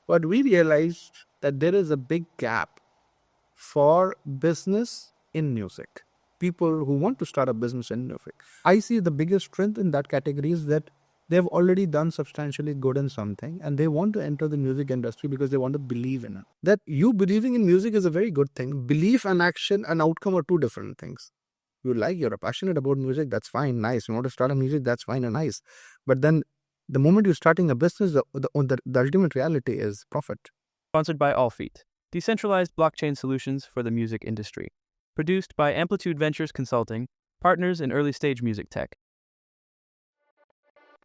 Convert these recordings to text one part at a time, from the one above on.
But we realized that there is a big gap for business in music. People who want to start a business in music. I see the biggest strength in that category is that they've already done substantially good in something and they want to enter the music industry because they want to believe in it. That you believing in music is a very good thing. Belief and action and outcome are two different things. You're passionate about music, that's fine, nice. You want to start a music, that's fine and nice. But then the moment you're starting a business, the ultimate reality is profit. Sponsored by Allfeet, decentralized blockchain solutions for the music industry. Produced by Amplitude Ventures Consulting, partners in early stage music tech.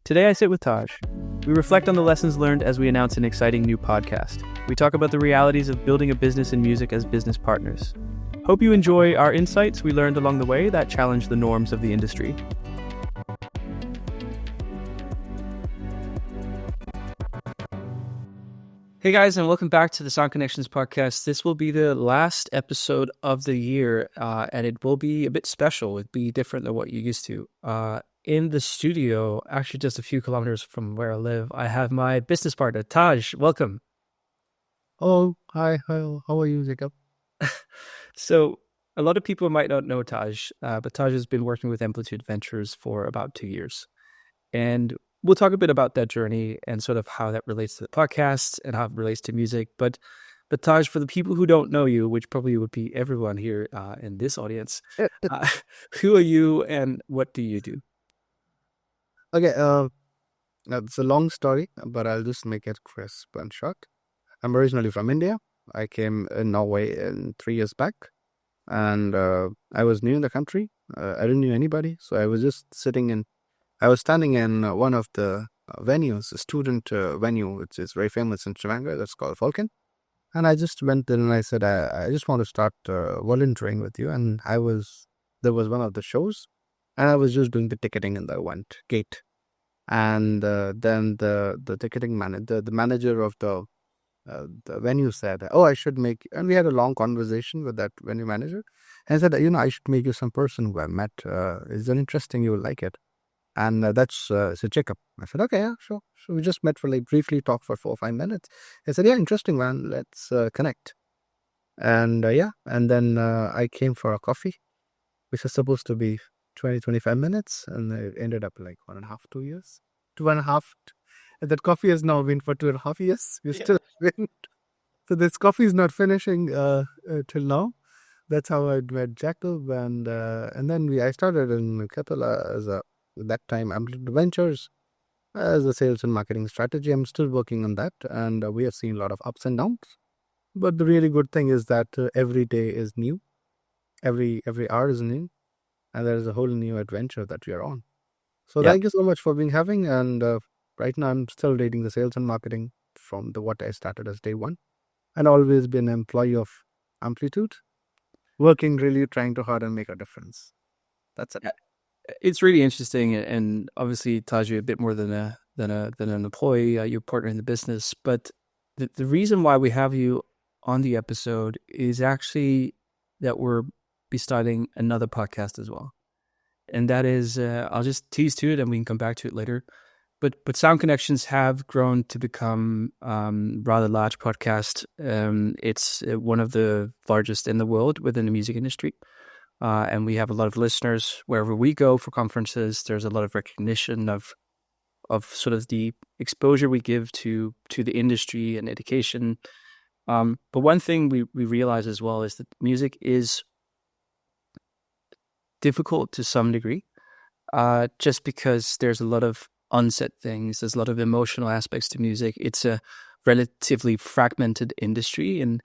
Today I sit with Taj. We reflect on the lessons learned as we announce an exciting new podcast. We talk about the realities of building a business in music as business partners. Hope you enjoy our insights we learned along the way that challenge the norms of the industry. Hey guys, and welcome back to the Sound Connections podcast. This will be the last episode of the year, and it will be a bit special. It'll be different than what you're used to. In the studio, actually just a few kilometers from where I live, I have my business partner, Taj. Welcome. Oh, hi, how are you, Jacob? So a lot of people might not know Taj, but Taj has been working with Amplitude Ventures for about 2 years. And we'll talk a bit about that journey and sort of how that relates to the podcast and how it relates to music. But Taj, for the people who don't know you, which probably would be everyone here in this audience, who are you and what do you do? Okay, it's a long story, but I'll just make it crisp and short. I'm originally from India. I came in Norway 3 years back, and I was new in the country. I didn't know anybody, so I was just I was standing in one of the venues, a student venue, which is very famous in Stavanger. That's called Falcon. And I just went in and I said, I just want to start volunteering with you. And there was one of the shows, and I was just doing the ticketing in the gate. And then the ticketing manager, the manager of the venue said, "Oh, I should make." And we had a long conversation with that venue manager, and said, I should make you some person who I met. Is that interesting? You will like it. And that's so Jacob. I said, okay, yeah, sure. So we just met for briefly talked for 4 or 5 minutes. I said, yeah, interesting, man. Let's connect. And and then I came for a coffee, which was supposed to be 20, 25 minutes. And it ended up like 1.5, 2 years. 2.5. And that coffee has now been for 2.5 years. We're still been. So this coffee is not finishing till now. That's how I met Jacob. And then I started in Capella as at that time, Amplitude Ventures as a sales and marketing strategy. I'm still working on that, and we have seen a lot of ups and downs. But the really good thing is that every day is new, every hour is new, and there is a whole new adventure that we are on. So thank you so much for having. And right now, I'm still leading the sales and marketing from what I started as day one, and always been an employee of Amplitude, working really trying to hard and make a difference. That's it. It's really interesting, and obviously, Taj, you're a bit more than an employee. You're a partner in the business, but the reason why we have you on the episode is actually that we're be starting another podcast as well, and that is I'll just tease to it, and we can come back to it later. But Sound Connections have grown to become rather large podcast. It's one of the largest in the world within the music industry. And we have a lot of listeners wherever we go for conferences. There's a lot of recognition of sort of the exposure we give to the industry and education. But one thing we realize as well is that music is difficult to some degree, just because there's a lot of unsaid things. There's a lot of emotional aspects to music. It's a relatively fragmented industry, and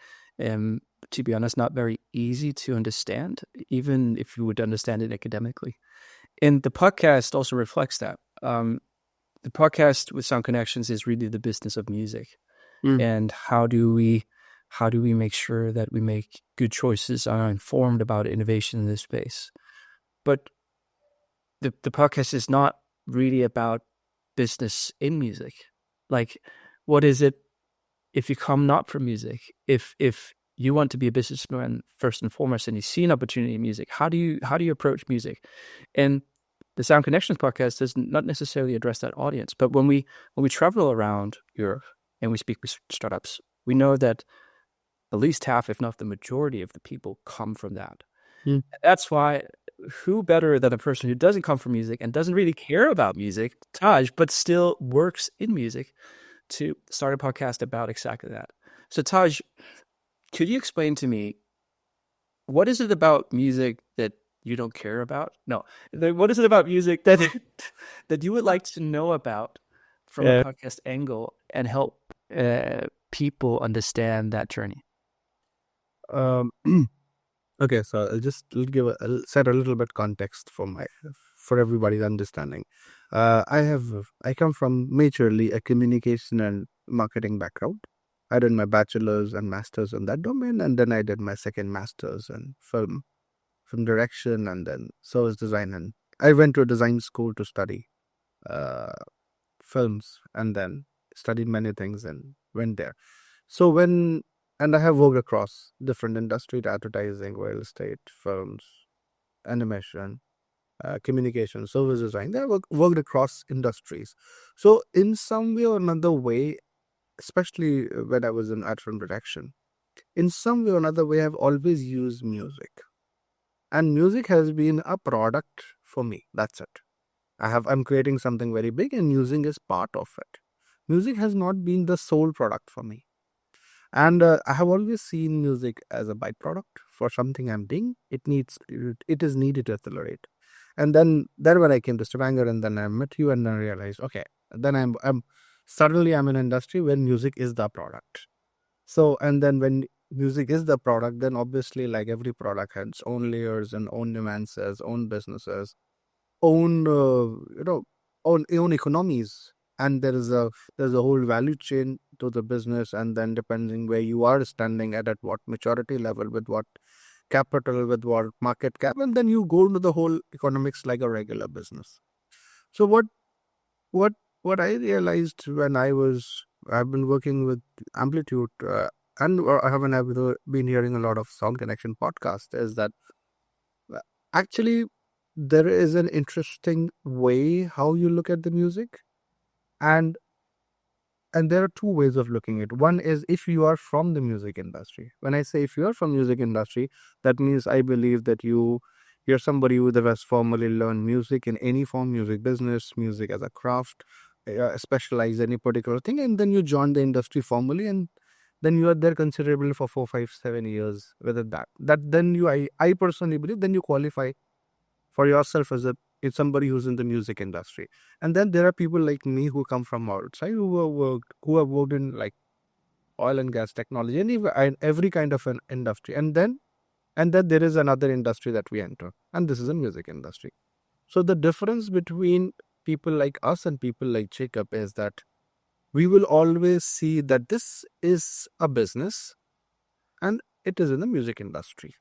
to be honest, not very easy to understand, even if you would understand it academically. And the podcast also reflects that. The podcast with Sound Connections is really the business of music. And how do we make sure that we make good choices, are informed about innovation in this space? But the podcast is not really about business in music. Like, what is it if you come not from music? If you want to be a businessman first and foremost, and you see an opportunity in music, how do you approach music? And the Sound Connections podcast does not necessarily address that audience. But when we travel around Europe and we speak with startups, we know that at least half, if not the majority of the people come from that. Mm. That's why who better than a person who doesn't come from music and doesn't really care about music, Taj, but still works in music to start a podcast about exactly that. So Taj, could you explain to me what is it about music that you don't care about? No, what is it about music that that you would like to know about from a Yeah. podcast angle and help people understand that journey? Um, okay, so I'll set a little bit context for everybody's understanding. I come from majorly a communication and marketing background. I did my bachelor's and master's in that domain, and then I did my second master's in film direction, and then service design. And I went to a design school to study uh, films, and then studied many things and went there. So and I have worked across different industries: advertising, real estate, films, animation, communication, service design. I worked across industries. So in some way or another way, especially when I was in art film production, in some way or another way, I've always used music. And music has been a product for me. That's it. I'm creating something very big and using is part of it. Music has not been the sole product for me. And I have always seen music as a byproduct for something I'm doing. It is needed to accelerate. And then when I came to Stavanger and then I met you and then I realized, okay, then I'm suddenly I'm in an industry where music is the product. So, and then when music is the product, then obviously like every product has its own layers and own nuances, own businesses, own own economies, and there's a whole value chain to the business, and then depending where you are standing at what maturity level, with what capital, with what market cap, and then you go into the whole economics like a regular business. So what what I realized when I've been working with Amplitude, and I haven't been hearing a lot of Sound Connection podcast, is that uh, actually there is an interesting way how you look at the music, and there are two ways of looking at it. One is if you are from the music industry. When I say if you are from music industry, that means I believe that you're somebody who has formally learned music in any form, music business, music as a craft, specialize any particular thing, and then you join the industry formally, and then you are there considerably for 4, 5, 7 years with that then I personally believe then you qualify for yourself as a it's somebody who's in the music industry. And then there are people like me who come from outside who have worked in like oil and gas technology and every kind of an industry. And then there is another industry that we enter, and this is a music industry. So the difference between people like us and people like Jacob is that we will always see that this is a business and it is in the music industry.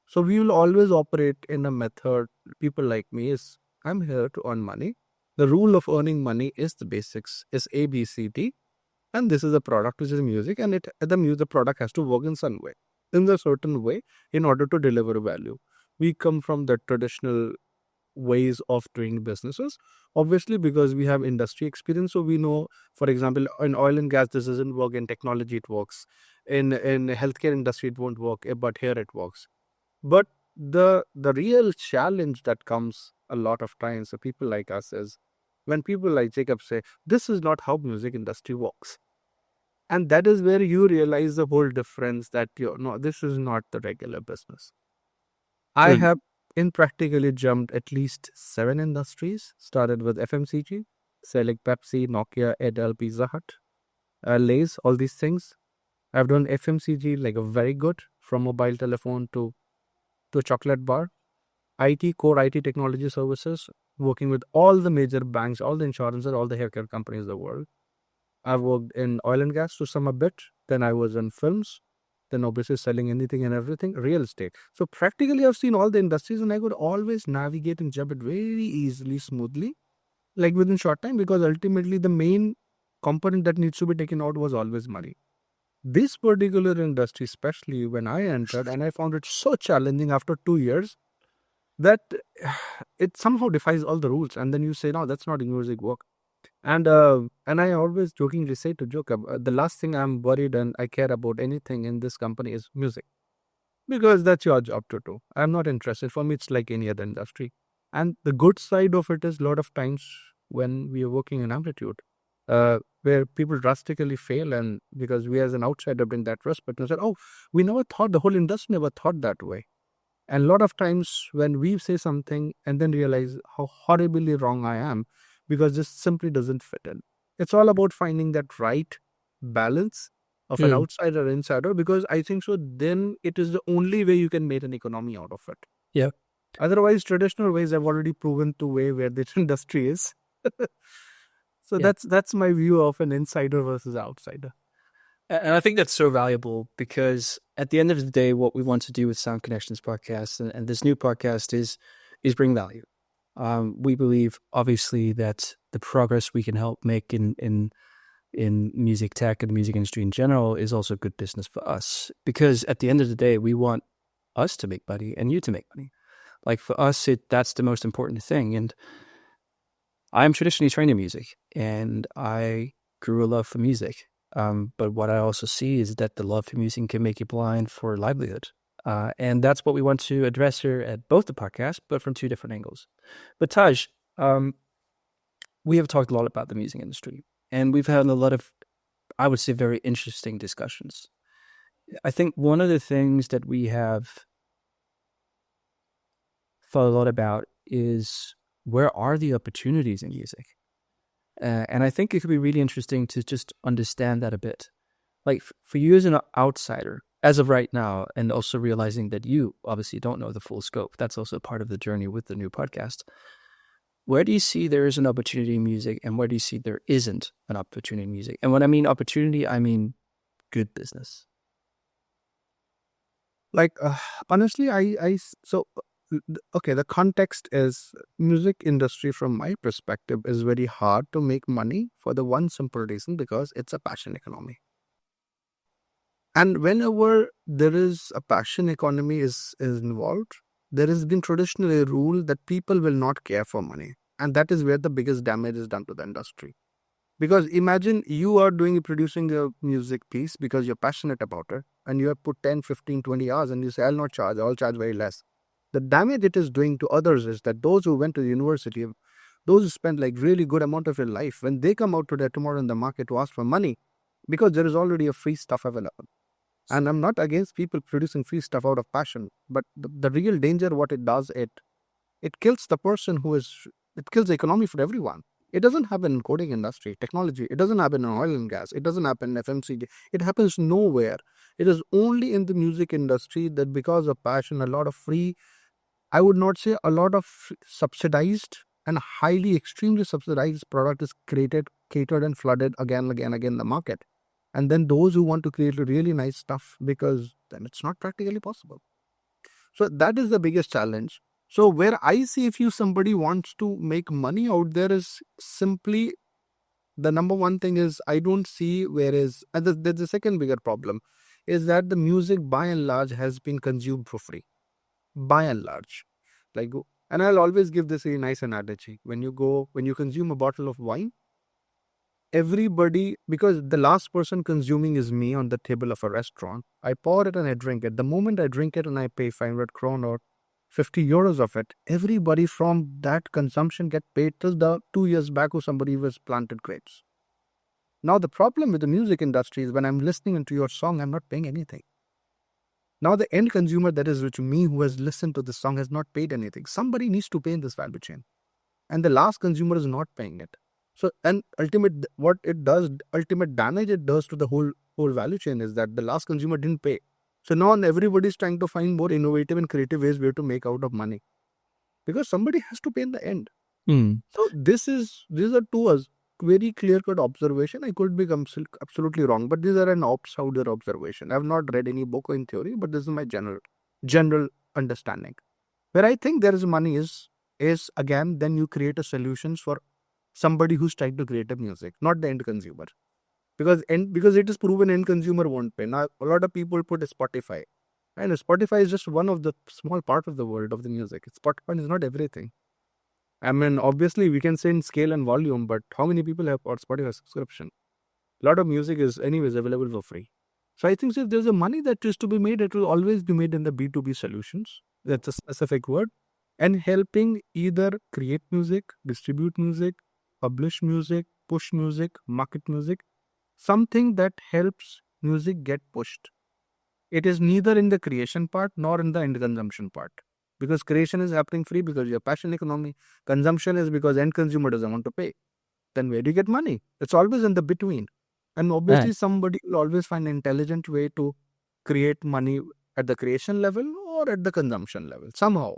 So we will always operate in a method. People like me is I'm here to earn money. The rule of earning money is the basics is A B C D, and this is a product which is music, and the product has to work in some way, in a certain way, in order to deliver value. We come from the traditional ways of doing businesses, obviously because we have industry experience, so we know, for example, in oil and gas this doesn't work, in technology it works, in healthcare industry it won't work, but here it works. But the real challenge that comes a lot of times for people like us is when people like Jacob say, this is not how music industry works. And that is where you realize the whole difference, that you no, this is not the regular business. I Mm. have in practically jumped at least 7 industries, started with FMCG, selling Pepsi, Nokia, Adele, Pizza Hut, Lay's, all these things. I've done FMCG like a very good, from mobile telephone to chocolate bar. IT, core IT technology services, working with all the major banks, all the insurances, all the healthcare companies in the world. I've worked in oil and gas to some a bit. Then I was in films. Then obviously selling anything and everything, real estate. So practically I've seen all the industries and I could always navigate and jump it very easily, smoothly, like within short time, because ultimately the main component that needs to be taken out was always money. This particular industry, especially when I entered, and I found it so challenging after 2 years, that it somehow defies all the rules. And then you say, no, that's not music work. And I always jokingly say to joke, the last thing I'm worried and I care about anything in this company is music, because that's your job to do. I'm not interested. For me, it's like any other industry. And the good side of it is a lot of times when we are working in Amplitude, where people drastically fail, and because we as an outsider bring that respect and said, "Oh, we never thought, the whole industry never thought that way." And a lot of times when we say something and then realize how horribly wrong I am, because this simply doesn't fit in. It's all about finding that right balance of an Mm. outsider insider, because I think so then it is the only way you can make an economy out of it. Yeah. Otherwise, traditional ways have already proven to way where the industry is. So Yeah. that's my view of an insider versus outsider. And I think that's so valuable because at the end of the day, what we want to do with Sound Connections podcast and this new podcast is bring value. We believe obviously that the progress we can help make in music tech and the music industry in general is also good business for us. Because at the end of the day, we want us to make money and you to make money. Like for us, that's the most important thing. And I'm traditionally trained in music, and I grew a love for music. But what I also see is that the love for music can make you blind for livelihood. And that's what we want to address here at both the podcasts, but from two different angles. But Taj, um, we have talked a lot about the music industry, and we've had a lot of, I would say, very interesting discussions. I think one of the things that we have thought a lot about is where are the opportunities in music? And I think it could be really interesting to just understand that a bit. Like for you as an outsider, as of right now, and also realizing that you obviously don't know the full scope, that's also part of the journey with the new podcast. Where do you see there is an opportunity in music, and where do you see there isn't an opportunity in music? And when I mean opportunity, I mean good business. Like, honestly, okay, the context is music industry from my perspective is very hard to make money for the one simple reason, because it's a passion economy. And whenever there is a passion economy is involved, there has been traditionally a rule that people will not care for money. And that is where the biggest damage is done to the industry. Because imagine you are doing producing a music piece because you're passionate about it, and you have put 10, 15, 20 hours, and you say, I'll not charge, I'll charge very less. The damage it is doing to others is that those who went to the university, those who spent like really good amount of your life, when they come out to their tomorrow in the market to ask for money, because there is already a free stuff available. And I'm not against people producing free stuff out of passion, but the real danger, what it does, it kills the person who is, it kills the economy for everyone. It doesn't happen in coding industry, technology. It doesn't happen in oil and gas. It doesn't happen in FMCG. It happens nowhere. It is only in the music industry that because of passion, a lot of free, I would not say a lot of subsidized and highly extremely subsidized product is created, catered and flooded again in the market. And then those who want to create really nice stuff, because then it's not practically possible. So that is the biggest challenge. So where I see, if you somebody wants to make money out there, is simply the number one thing is I don't see where is, and there's the second bigger problem is that the music by and large has been consumed for free, by and large. Like, and I'll always give this a nice analogy. When you consume a bottle of wine, everybody, because the last person consuming is me on the table of a restaurant, I pour it and I drink it. The moment I drink it and I pay 500 kron or 50 euros of it, everybody from that consumption get paid till the 2 years back who somebody was planted grapes. Now the problem with the music industry is when I'm listening into your song, I'm not paying anything. Now the end consumer, that is which me who has listened to the song, has not paid anything. Somebody needs to pay in this value chain, and the last consumer is not paying it. So, and ultimate, what it does, ultimate damage it does to the whole value chain is that the last consumer didn't pay. So now everybody is trying to find more innovative and creative ways where to make out of money, because somebody has to pay in the end. Hmm. So these are two very clear cut observation. I could be absolutely wrong, but these are an outsider observation. I've not read any book in theory, but this is my general understanding. Where I think there is money is again, then you create a solutions for somebody who's trying to create a music, not the end consumer. Because it is proven end consumer won't pay. Now a lot of people put Spotify. And Spotify is just one of the small part of the world of the music. Spotify is not everything. I mean, obviously, we can say in scale and volume, but how many people have got Spotify subscription? A lot of music is, anyways, available for free. So I think if there's a money that is to be made, it will always be made in the B2B solutions. That's a specific word. And helping either create music, distribute music, publish music, push music, market music, something that helps music get pushed. It is neither in the creation part nor in the end consumption part. Because creation is happening free because you're passion economy. Consumption is because end consumer doesn't want to pay. Then where do you get money? It's always in the between. And Right. obviously somebody will always find an intelligent way to create money at the creation level or at the consumption level. Somehow.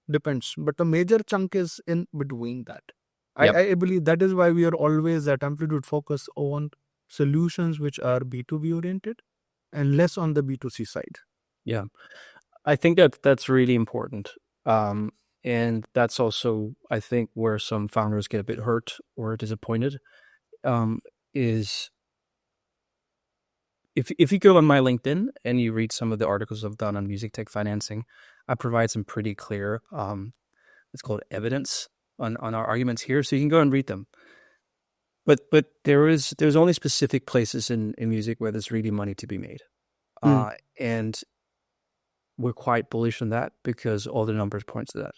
Depends. But the major chunk is in between that. Yep. I believe that is why we are always at Amplitude focus on solutions which are B2B oriented and less on the B2C side. Yeah. I think that that's really important. Um, and that's also, I think, where some founders get a bit hurt or disappointed. Um, is if you go on my LinkedIn and you read some of the articles I've done on music tech financing, I provide some pretty clear, it's called evidence on our arguments here, so you can go and read them. But there's only specific places in music where there's really money to be made, Mm, and we're quite bullish on that because all the numbers point to that.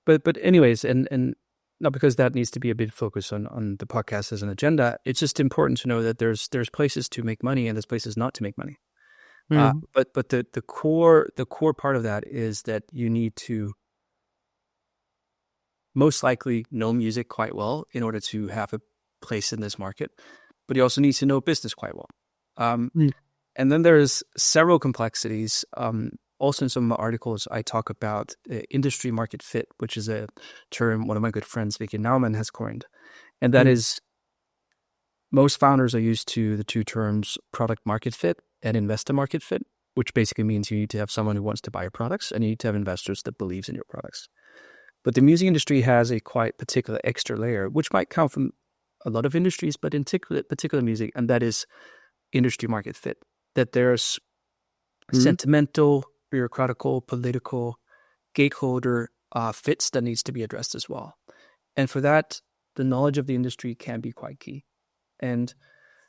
But anyways, and not because that needs to be a big focus on the podcast as an agenda. It's just important to know that there's places to make money and there's places not to make money. mm, But the core part of that is that you need to most likely know music quite well in order to have a place in this market, but you also need to know business quite well. Um, mm, and then there's several complexities. Also, in some of my articles, I talk about industry market fit, which is a term one of my good friends, Vicky Nauman, has coined. And that mm, is most founders are used to the two terms product market fit and investor market fit, which basically means you need to have someone who wants to buy your products and you need to have investors that believes in your products. But the music industry has a quite particular extra layer, which might come from a lot of industries, but in particular music, and that is industry market fit. That there's mm. sentimental, bureaucratical, political, gateholder fits that needs to be addressed as well. And for that, the knowledge of the industry can be quite key. And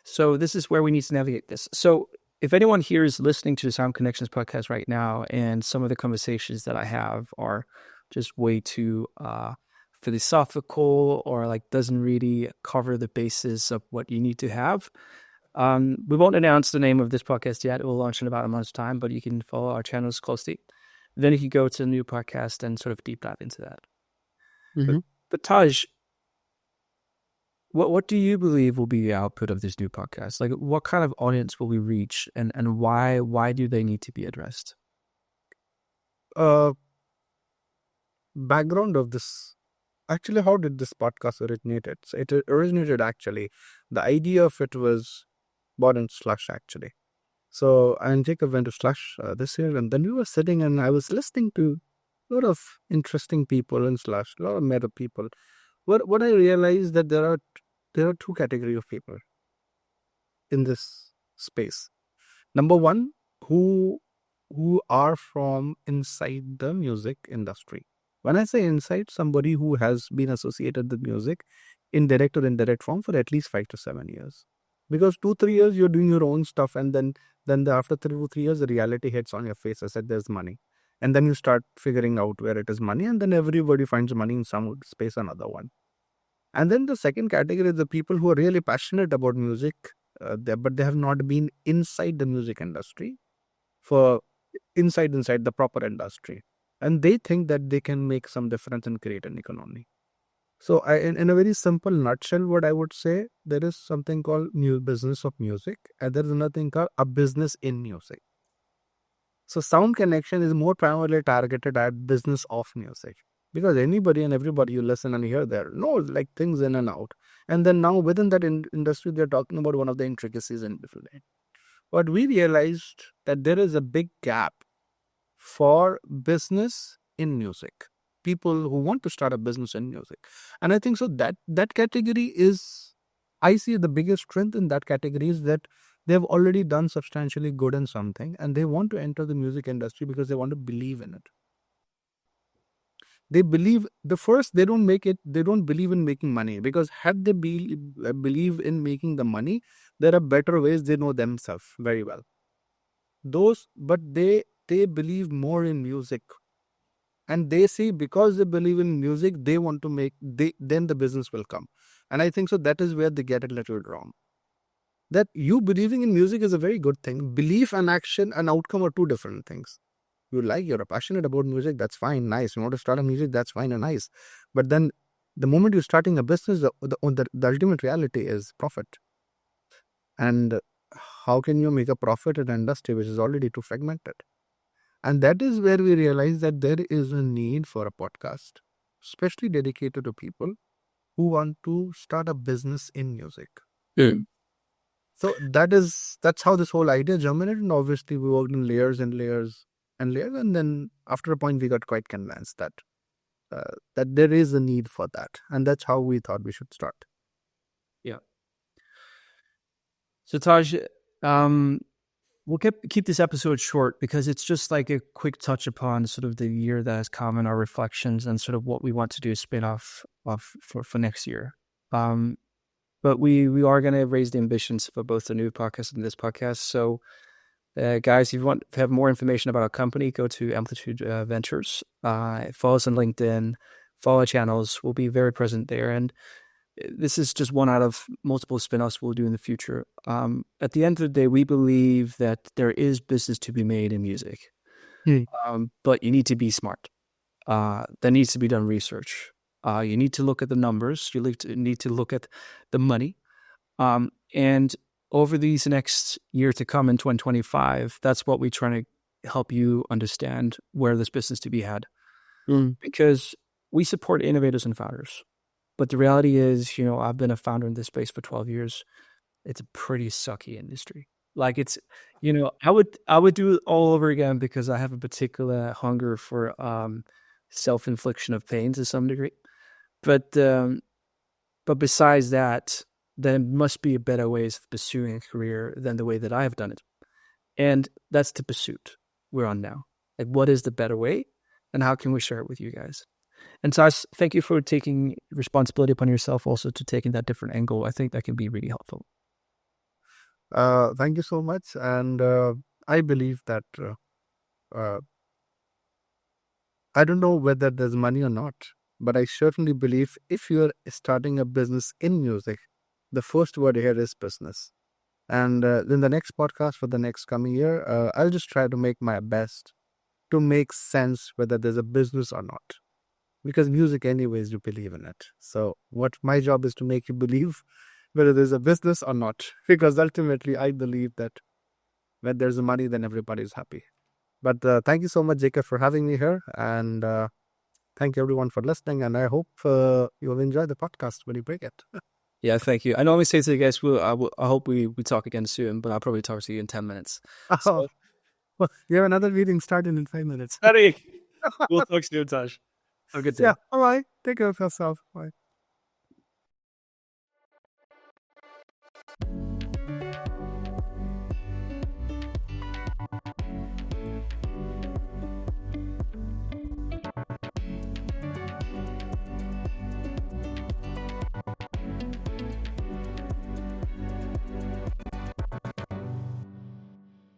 so this is where we need to navigate this. So if anyone here is listening to the Sound Connections podcast right now, and some of the conversations that I have are just way too philosophical or like doesn't really cover the basis of what you need to have, we won't announce the name of this podcast yet. It will launch in about a month's time, but you can follow our channels closely. Then you can go to the new podcast and sort of deep dive into that. But Mhm. but Taj, what do you believe will be the output of this new podcast? Like, what kind of audience will we reach, and why do they need to be addressed? Uh, Background of this. Actually, how did this podcast originated? So it originated actually. The idea of it was born in Slush actually. So I and Jacob went to Slush this year, and then we were sitting, and I was listening to a lot of interesting people in Slush, a lot of meta people. What I realized that there are two category of people in this space. Number one, who who are from inside the music industry. When I say inside, somebody who has been associated with music in direct or indirect form for at least 5 to 7 years. Because 2 3 years you're doing your own stuff, and after 3 years the reality hits on your face. I said there's money, and then you start figuring out where it is money, and then everybody finds money in some space or another one. And then the second category is the people who are really passionate about music, but they have not been inside the music industry for inside the proper industry, and they think that they can make some difference and create an economy. So in a very simple nutshell, what I would say, there is something called new business of music, and there is another thing called a business in music. So sound connection is more primarily targeted at business of music, because anybody and everybody you listen and hear there knows like things in and out. And then now within that industry, they're talking about one of the intricacies in different. But we realized that there is a big gap for business in music. People who want to start a business in music, and I think so that category is, I see the biggest strength in that category is that they've already done substantially good in something, and they want to enter the music industry because they want to believe in it. They believe the first, they don't make it, they don't believe in making money, because had they believe in making the money, there are better ways. They know themselves very well. Those, but they believe more in music, and they see, because they believe in music, they want to make, they then the business will come. And I think so that is where they get it a little wrong. That you believing in music is a very good thing. Belief and action and outcome are two different things. You're passionate about music, that's fine, nice. You want to start a music, that's fine and nice. But then the moment you're starting a business, the ultimate reality is profit. And how can you make a profit in an industry which is already too fragmented? And that is where we realize that there is a need for a podcast, especially dedicated to people who want to start a business in music. Mm. So that's how this whole idea germinated. And obviously we worked in layers and layers and layers. And then after a point, we got quite convinced that there is a need for that. And that's how we thought we should start. Yeah. So Taj, um, we'll keep this episode short because it's just like a quick touch upon sort of the year that has come and our reflections and sort of what we want to do spin off for next year. Um, but we are going to raise the ambitions for both the new podcast and this podcast. So, guys, if you want to have more information about our company, go to Amplitude Ventures. Follow us on LinkedIn. Follow our channels. We'll be very present there. And this is just one out of multiple spin-offs we'll do in the future. At the end of the day, we believe that there is business to be made in music, Hmm. but you need to be smart. There needs to be done research. You need to look at the numbers. You need to look at the money. And over these next year to come in 2025, that's what we're trying to help you understand where there's business to be had. Mm. Because we support innovators and founders. But the reality is, I've been a founder in this space for 12 years. It's a pretty sucky industry. Like it's, I would do it all over again because I have a particular hunger for self-infliction of pain to some degree. But besides that, there must be better ways of pursuing a career than the way that I have done it. And that's the pursuit we're on now. Like, what is the better way? And how can we share it with you guys? And so thank you for taking responsibility upon yourself also to taking that different angle. I think that can be really helpful. Thank you so much. And I believe that uh, I don't know whether there's money or not, but I certainly believe if you're starting a business in music, the first word here is business. And in the next podcast for the next coming year, I'll just try to make my best to make sense whether there's a business or not. Because music, anyways, you believe in it. So, what my job is to make you believe whether there's a business or not. Because ultimately, I believe that when there's money, then everybody's happy. But thank you so much, Jacob, for having me here. And thank you, everyone, for listening. And I hope you'll enjoy the podcast when you break it. Yeah, thank you. I normally say to you guys, I hope we talk again soon, but I'll probably talk to you in 10 minutes. Oh, So, well, you have another meeting starting in 5 minutes. Paddy, we'll talk soon, Taj. Have a good Yeah. day. All right. Take care of yourself. Bye.